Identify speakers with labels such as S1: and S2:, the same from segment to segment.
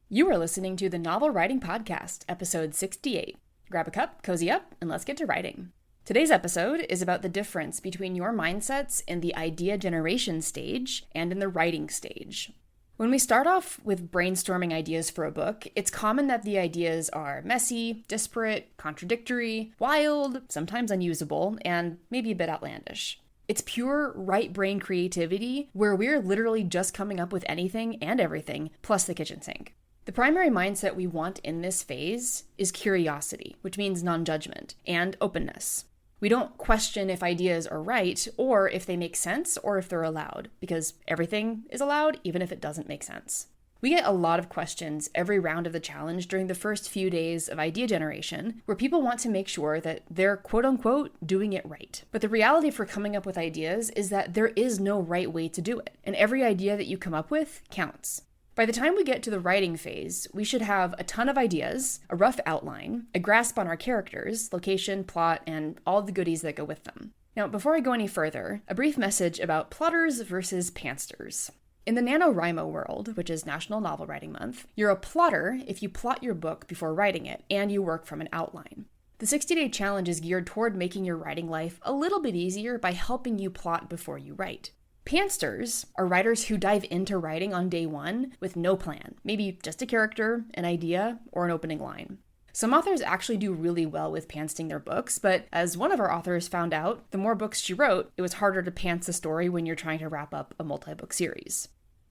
S1: You are listening to the Novel Writing Podcast, episode 68. Grab a cup, cozy up, and let's get to writing. Today's episode is about the difference between your mindsets in the idea generation stage and in the writing stage. When we start off with brainstorming ideas for a book, it's common that the ideas are messy, disparate, contradictory, wild, sometimes unusable, and maybe a bit outlandish. It's pure right brain creativity where we're literally just coming up with anything and everything, plus the kitchen sink. The primary mindset we want in this phase is curiosity, which means non-judgment, and openness. We don't question if ideas are right, or if they make sense, or if they're allowed, because everything is allowed, even if it doesn't make sense. We get a lot of questions every round of the challenge during the first few days of idea generation, where people want to make sure that they're quote-unquote doing it right. But the reality for coming up with ideas is that there is no right way to do it, and every idea that you come up with counts. By the time we get to the writing phase, we should have a ton of ideas, a rough outline, a grasp on our characters, location, plot, and all the goodies that go with them. Now, before I go any further, a brief message about plotters versus pantsters. In the NaNoWriMo world, which is National Novel Writing Month, you're a plotter if you plot your book before writing it, and you work from an outline. The 60-day challenge is geared toward making your writing life a little bit easier by helping you plot before you write. Pantsters are writers who dive into writing on day one with no plan, maybe just a character, an idea, or an opening line. Some authors actually do really well with pantsing their books, but as one of our authors found out, the more books she wrote, it was harder to pants a story when you're trying to wrap up a multi-book series.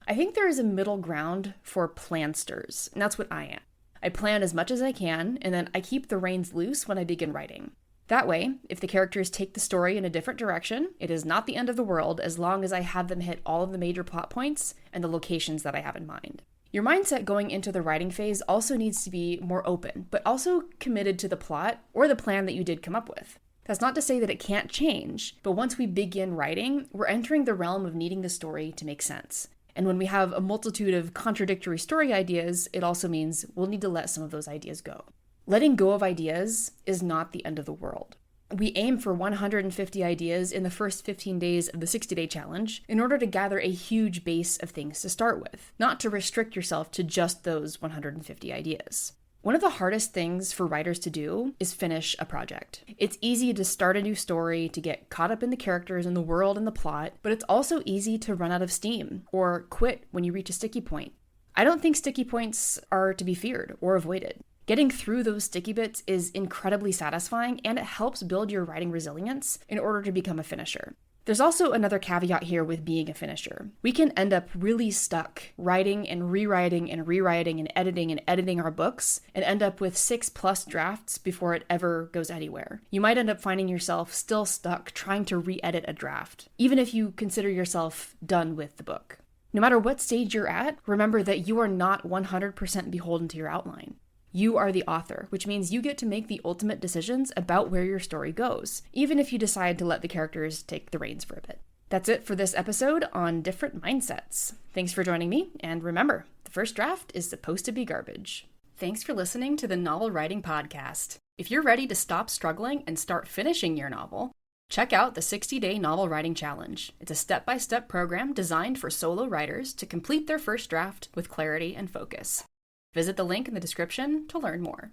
S1: I think there is a middle ground for plansters, and that's what I am. I plan as much as I can, and then I keep the reins loose when I begin writing. That way, if the characters take the story in a different direction, it is not the end of the world as long as I have them hit all of the major plot points and the locations that I have in mind. Your mindset going into the writing phase also needs to be more open, but also committed to the plot or the plan that you did come up with. That's not to say that it can't change, but once we begin writing, we're entering the realm of needing the story to make sense. And when we have a multitude of contradictory story ideas, it also means we'll need to let some of those ideas go. Letting go of ideas is not the end of the world. We aim for 150 ideas in the first 15 days of the 60-day challenge in order to gather a huge base of things to start with, not to restrict yourself to just those 150 ideas. One of the hardest things for writers to do is finish a project. It's easy to start a new story, to get caught up in the characters and the world and the plot, but it's also easy to run out of steam or quit when you reach a sticky point. I don't think sticky points are to be feared or avoided. Getting through those sticky bits is incredibly satisfying, and it helps build your writing resilience in order to become a finisher. There's also another caveat here with being a finisher. We can end up really stuck writing and rewriting and rewriting and editing our books and end up with 6+ drafts before it ever goes anywhere. You might end up finding yourself still stuck trying to re-edit a draft, even if you consider yourself done with the book. No matter what stage you're at, remember that you are not 100% beholden to your outline. You are the author, which means you get to make the ultimate decisions about where your story goes, even if you decide to let the characters take the reins for a bit. That's it for this episode on different mindsets. Thanks for joining me, and remember, the first draft is supposed to be garbage. Thanks for listening to the Novel Writing Podcast. If you're ready to stop struggling and start finishing your novel, check out the 60-Day Novel Writing Challenge. It's a step-by-step program designed for solo writers to complete their first draft with clarity and focus. Visit the link in the description to learn more.